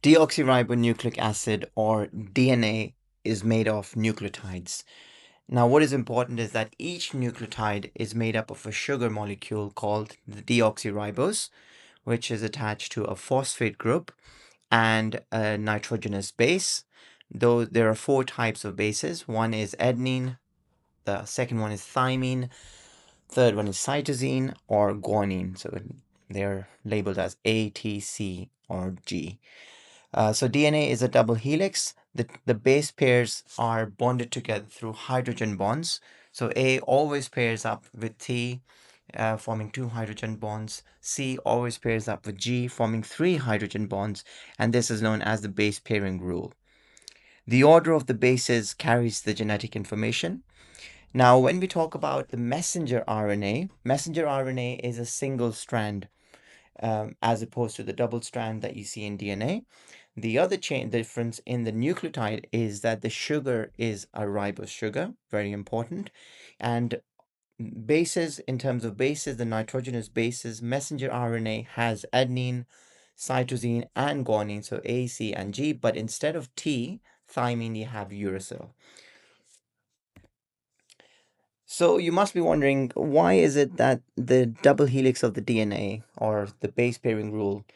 Deoxyribonucleic acid, or DNA, is made of nucleotides. Now, what is important is that each nucleotide is made up of a sugar molecule called the deoxyribose, which is attached to a phosphate group and a nitrogenous base. Though there are four types of bases. One is adenine, the second one is thymine, third one is cytosine or guanine. So they're labeled as A, T, C, or G. So DNA is a double helix. The base pairs are bonded together through hydrogen bonds. So A always pairs up with T, forming 2 hydrogen bonds. C always pairs up with G, forming 3 hydrogen bonds. And this is known as the base pairing rule. The order of the bases carries the genetic information. Now, when we talk about the messenger RNA is a single strand as opposed to the double strand that you see in DNA. The other difference in the nucleotide is that the sugar is a ribose sugar, very important. And bases, in terms of bases, the nitrogenous bases, messenger RNA has adenine, cytosine, and guanine, so A, C, and G, but instead of T, thymine, you have uracil. So you must be wondering, why is it that the double helix of the DNA, or the base pairing rule,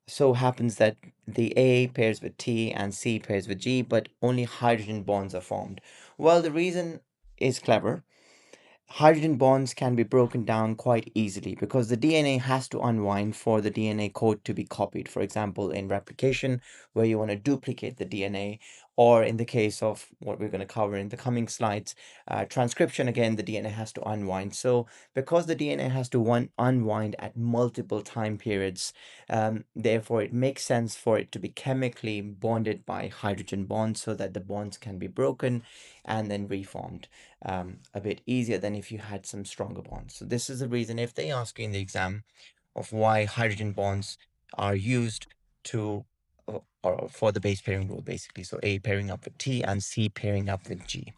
so happens that the A pairs with T and C pairs with G, but only hydrogen bonds are formed? Well, the reason is clever. Hydrogen bonds can be broken down quite easily because the DNA has to unwind for the DNA code to be copied. For example, in replication, where you want to duplicate the DNA, or in the case of what we're going to cover in the coming slides, transcription, again, the DNA has to unwind. So because the DNA has to unwind at multiple time periods, therefore it makes sense for it to be chemically bonded by hydrogen bonds so that the bonds can be broken and then reformed a bit easier than if you had some stronger bonds. So this is the reason, if they ask you in the exam, of why hydrogen bonds are used to or for the base pairing rule, basically. So A pairing up with T and C pairing up with G.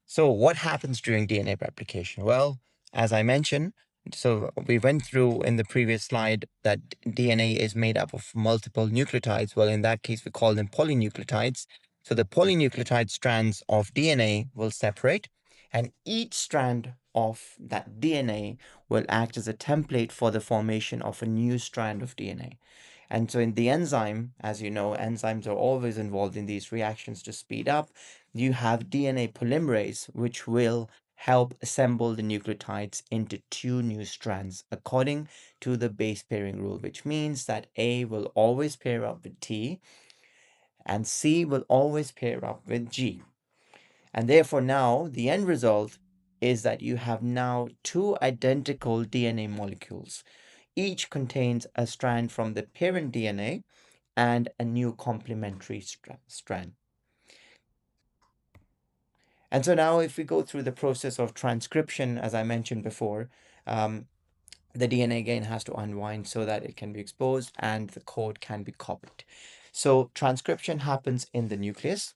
So what happens during DNA replication? Well, as I mentioned, so we went through in the previous slide that DNA is made up of multiple nucleotides. Well, in that case, we call them polynucleotides. So the polynucleotide strands of DNA will separate, and each strand of that DNA will act as a template for the formation of a new strand of DNA. And so in the enzyme, as you know, enzymes are always involved in these reactions to speed up. You have DNA polymerase, which will help assemble the nucleotides into 2 new strands according to the base pairing rule, which means that A will always pair up with T and C will always pair up with G. And therefore now the end result is that you have now 2 identical DNA molecules. Each contains a strand from the parent DNA and a new complementary strand. And so now if we go through the process of transcription, as I mentioned before, the DNA again has to unwind so that it can be exposed and the code can be copied. So transcription happens in the nucleus.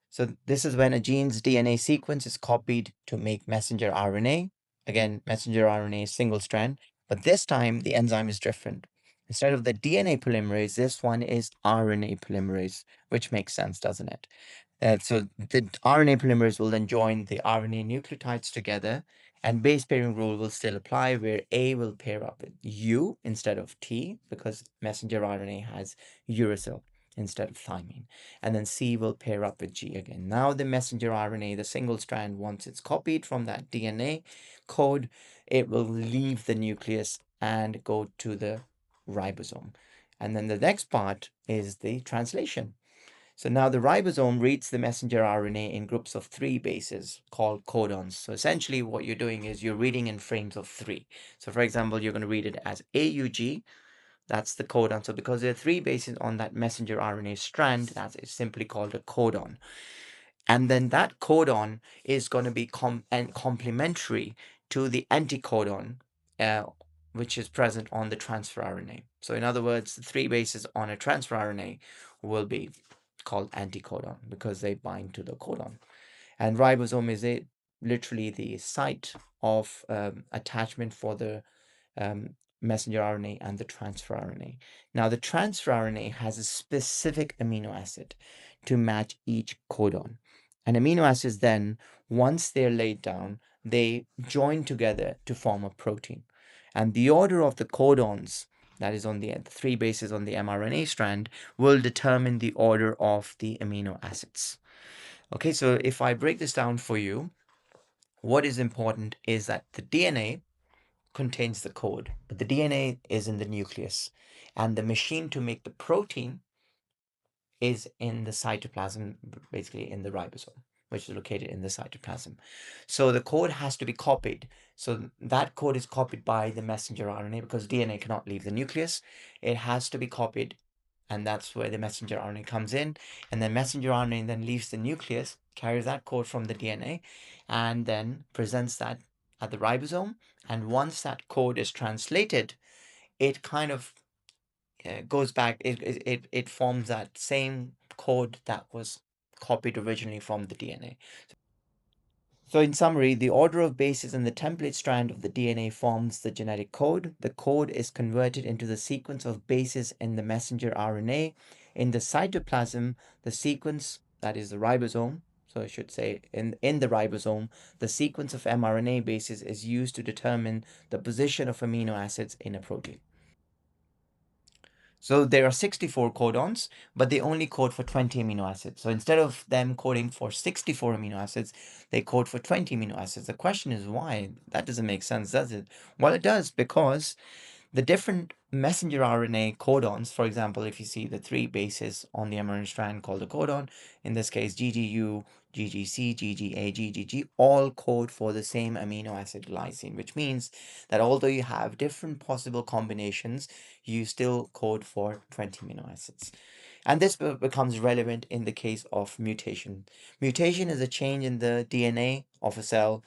So this is when a gene's DNA sequence is copied to make messenger RNA. Again, messenger RNA is single strand, but this time the enzyme is different. Instead of the DNA polymerase, this one is RNA polymerase, which makes sense, doesn't it? So the RNA polymerase will then join the RNA nucleotides together, and base pairing rule will still apply, where A will pair up with U instead of T, because messenger RNA has uracil instead of thymine. And then C will pair up with G again. Now the messenger RNA, the single strand, once it's copied from that DNA code, it will leave the nucleus and go to the ribosome. And then the next part is the translation. So now the ribosome reads the messenger RNA in groups of 3 bases called codons. So essentially what you're doing is you're reading in frames of 3. So for example, you're going to read it as AUG. That's the codon. So because there are 3 bases on that messenger RNA strand, that is simply called a codon. And then that codon is going to be complementary to the anticodon, which is present on the transfer RNA. So in other words, the 3 bases on a transfer RNA will be called anticodon because they bind to the codon. And ribosome is literally the site of attachment for the messenger RNA and the transfer RNA. Now, the transfer RNA has a specific amino acid to match each codon. And amino acids then, once they're laid down, they join together to form a protein. And the order of the codons, that is on the 3 bases on the mRNA strand, will determine the order of the amino acids. Okay, so if I break this down for you, what is important is that the DNA contains the code, but the DNA is in the nucleus, and the machine to make the protein is in the cytoplasm, basically in the ribosome, which is located in the cytoplasm. So the code has to be copied. So that code is copied by the messenger RNA because DNA cannot leave the nucleus. It has to be copied, and that's where the messenger RNA comes in. And then messenger RNA then leaves the nucleus, carries that code from the DNA, and then presents that at the ribosome. And once that code is translated, it kind of goes back, it forms that same code that was copied originally from the DNA. So in summary, the order of bases in the template strand of the DNA forms the genetic code. The code is converted into the sequence of bases in the messenger RNA. In the cytoplasm, the sequence, that is the ribosome, so I should say in the ribosome, the sequence of mRNA bases is used to determine the position of amino acids in a protein. So there are 64 codons, but they only code for 20 amino acids. So instead of them coding for 64 amino acids, they code for 20 amino acids. The question is why? That doesn't make sense, does it? Well, it does, because the different messenger RNA codons, for example, if you see the 3 bases on the mRNA strand called a codon, in this case GGU, GGC, GGA, GGG, all code for the same amino acid glycine, which means that although you have different possible combinations, you still code for 20 amino acids. And this becomes relevant in the case of mutation. Mutation is a change in the DNA of a cell,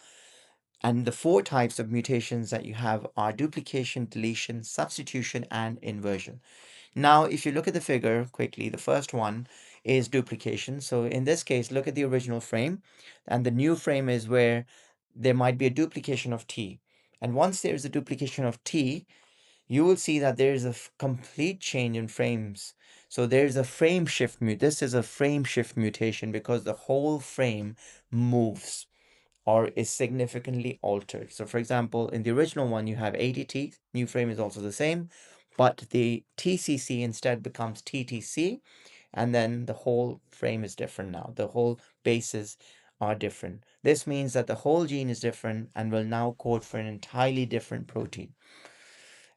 and the 4 types of mutations that you have are duplication, deletion, substitution, and inversion. Now, if you look at the figure quickly, the first one is duplication. So in this case, look at the original frame, and the new frame is where there might be a duplication of T. And once there is a duplication of T, you will see that there is a complete change in frames. So there's a frame shift this is a frame shift mutation because the whole frame moves or is significantly altered. So for example, in the original one, you have 80 teeth, new frame is also the same, but the TCC instead becomes TTC, and then the whole frame is different now. The whole bases are different. This means that the whole gene is different and will now code for an entirely different protein.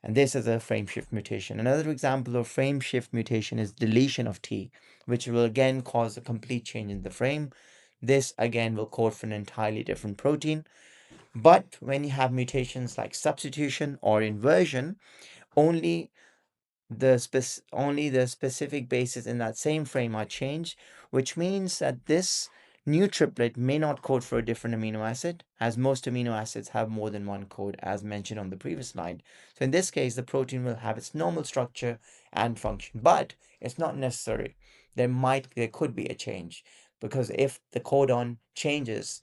And this is a frame shift mutation. Another example of frame shift mutation is deletion of T, which will again cause a complete change in the frame. This again will code for an entirely different protein. But when you have mutations like substitution or inversion, only the specific bases in that same frame are changed, which means that this new triplet may not code for a different amino acid, as most amino acids have more than one code, as mentioned on the previous slide. So in this case, the protein will have its normal structure and function, but it's not necessary. There could be a change, because if the codon changes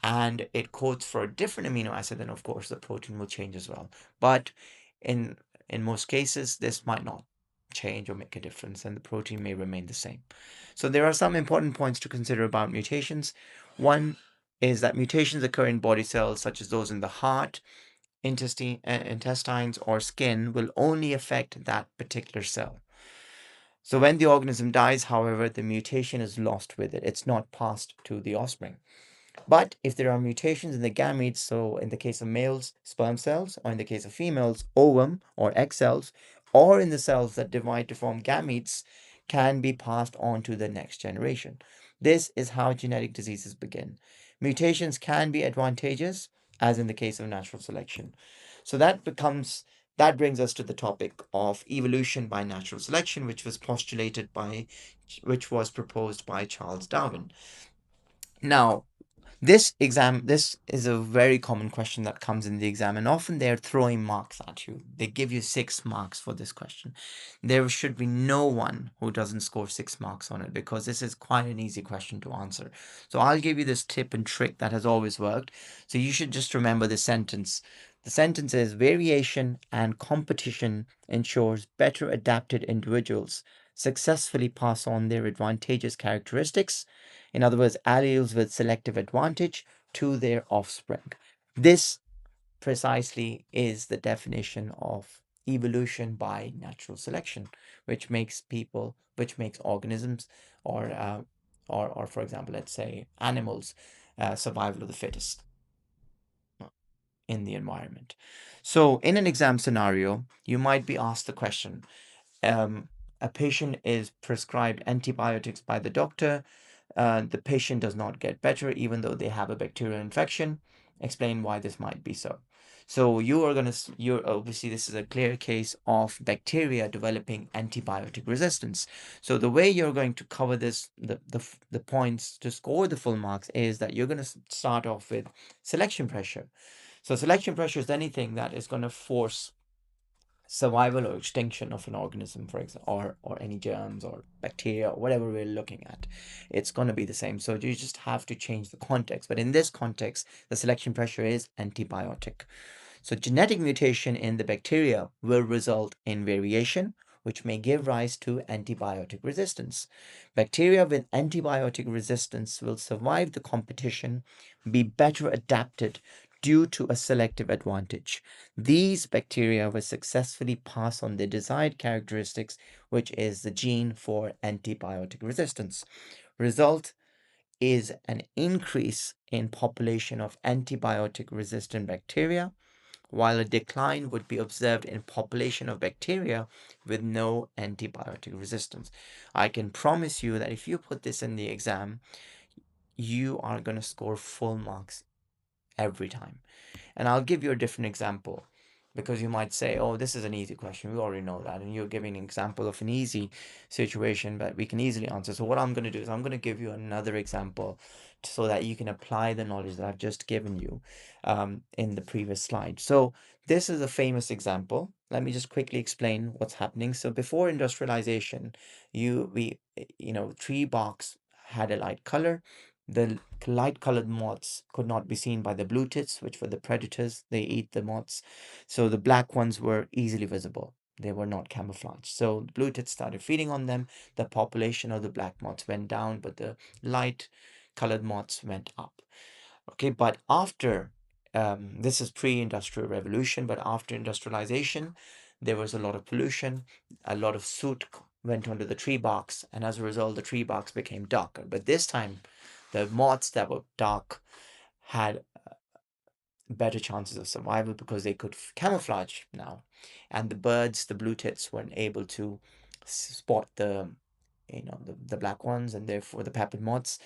and it codes for a different amino acid, then of course the protein will change as well. But in most cases, this might not change or make a difference, and the protein may remain the same. So there are some important points to consider about mutations. One is that mutations occur in body cells, such as those in the heart, intestines, or skin, will only affect that particular cell. So when the organism dies, however, the mutation is lost with it. It's not passed to the offspring. But if there are mutations in the gametes, so in the case of males, sperm cells, or in the case of females, ovum or egg cells, or in the cells that divide to form gametes, can be passed on to the next generation. This is how genetic diseases begin. Mutations can be advantageous, as in the case of natural selection. So that brings us to the topic of evolution by natural selection, which was proposed by Charles Darwin. Now, this is a very common question that comes in the exam, and often they're throwing marks at you. They give you 6 marks for this question. There should be no one who doesn't score 6 marks on it, because this is quite an easy question to answer. So I'll give you this tip and trick that has always worked. So you should just remember the sentence. The sentence is variation and competition ensures better adapted individuals successfully pass on their advantageous characteristics, in other words, alleles with selective advantage, to their offspring. This precisely is the definition of evolution by natural selection, which makes organisms or or for example, let's say animals, survival of the fittest in the environment. So, in an exam scenario, you might be asked the question: um, a patient is prescribed antibiotics by the doctor. The patient does not get better even though they have a bacterial infection. Explain why this might be so. So you're obviously, this is a clear case of bacteria developing antibiotic resistance. So the way you're going to cover this, the points to score the full marks, is that you're going to start off with selection pressure. So selection pressure is anything that is going to force survival or extinction of an organism, for example, or any germs or bacteria or whatever we're looking at. It's going to be the same. So you just have to change the context. But in this context, the selection pressure is antibiotic. So genetic mutation in the bacteria will result in variation, which may give rise to antibiotic resistance. Bacteria with antibiotic resistance will survive the competition, be better adapted due to a selective advantage. These bacteria will successfully pass on the desired characteristics, which is the gene for antibiotic resistance. Result is an increase in population of antibiotic resistant bacteria, while a decline would be observed in population of bacteria with no antibiotic resistance. I can promise you that if you put this in the exam, you are going to score full marks every time. And I'll give you a different example, because you might say, oh, this is an easy question. We already know that. And you're giving an example of an easy situation, but we can easily answer. So what I'm going to do is I'm going to give you another example so that you can apply the knowledge that I've just given you in the previous slide. So this is a famous example. Let me just quickly explain what's happening. So before industrialization, tree barks had a light color. The light colored moths could not be seen by the blue tits, which were the predators. They eat the moths. So the black ones were easily visible. They were not camouflaged. So the blue tits started feeding on them. The population of the black moths went down, but the light colored moths went up. Okay, but after this is pre-industrial revolution, but after industrialization, there was a lot of pollution, a lot of soot went onto the tree barks, and as a result, the tree barks became darker. But this time, the moths that were dark had better chances of survival because they could camouflage now, and the birds, the blue tits, weren't able to spot the black ones, and therefore the peppered moths,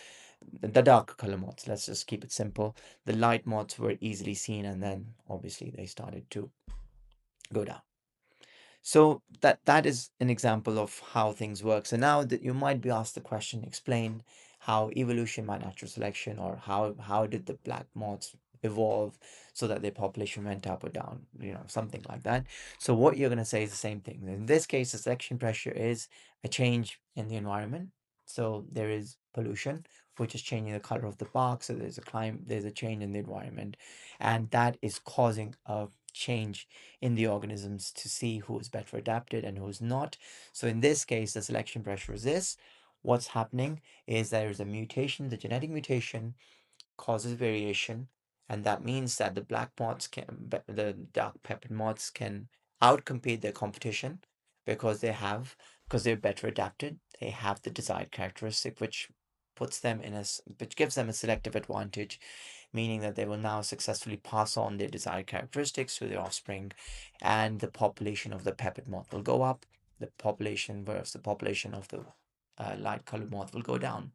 the dark color moths, let's just keep it simple. The light moths were easily seen, and then obviously they started to go down. So that is an example of how things work. So now that you might be asked the question, explain how evolution by natural selection, or how did the black moths evolve so that their population went up or down, something like that. So what you're going to say is the same thing. In this case, the selection pressure is a change in the environment. So there is pollution, which is changing the color of the bark. So there's a change in the environment, and that is causing a change in the organisms to see who is better adapted and who is not. So in this case, the selection pressure is this. What's happening is there is a mutation. The genetic mutation causes variation, and that means that the dark peppered moths can outcompete their competition because they're better adapted. They have the desired characteristic, which gives them a selective advantage, meaning that they will now successfully pass on their desired characteristics to their offspring, and the population of the peppered moth will go up. The population versus the population of the light colored moth will go down.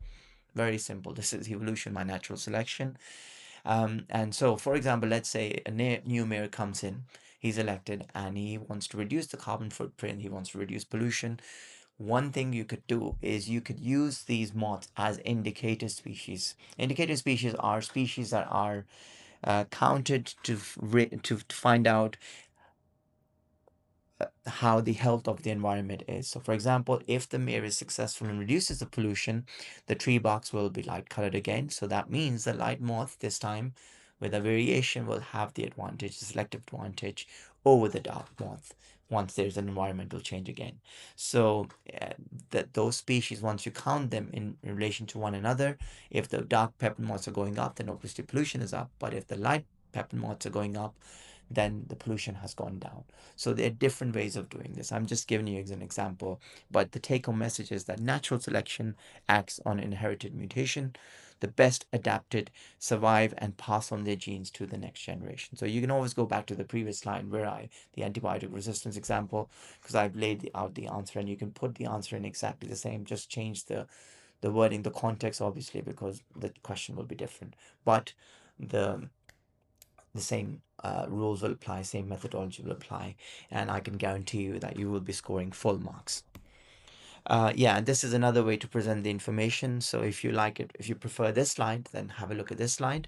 Very simple. This is evolution by natural selection. And so, for example, let's say a new mayor comes in, he's elected, and he wants to reduce the carbon footprint, he wants to reduce pollution. One thing you could do is you could use these moths as indicator species. Indicator species are species that are counted to find out how the health of the environment is. So, for example, if the mayor is successful and reduces the pollution, the tree barks will be light colored again. So that means the light moth this time, where the variation will have the advantage, the selective advantage over the dark moth once there's an environmental change again. So that those species, once you count them in relation to one another, if the dark pepper moths are going up, then obviously pollution is up. But if the light pepper moths are going up, then the pollution has gone down. So there are different ways of doing this. I'm just giving you as an example, but the take-home message is that natural selection acts on inherited mutation. The best adapted survive and pass on their genes to the next generation. So you can always go back to the previous slide where the antibiotic resistance example, because I've laid out the answer, and you can put the answer in exactly the same, just change the wording, the context, obviously, because the question will be different. But the same rules will apply, same methodology will apply, and I can guarantee you that you will be scoring full marks. Yeah, and this is another way to present the information. So if you like it, if you prefer this slide, then have a look at this slide.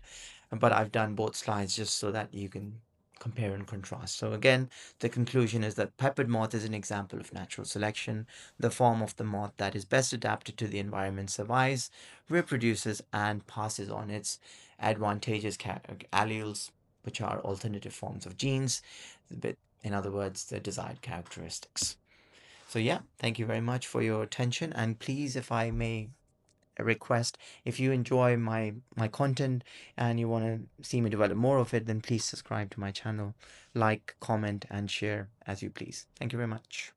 But I've done both slides just so that you can compare and contrast. So again, the conclusion is that peppered moth is an example of natural selection. The form of the moth that is best adapted to the environment survives, reproduces, and passes on its advantageous alleles, which are alternative forms of genes, but in other words, the desired characteristics. So yeah, thank you very much for your attention, and please, if I may request, if you enjoy my content and you want to see me develop more of it, then please subscribe to my channel, like, comment, and share as you please. Thank you very much.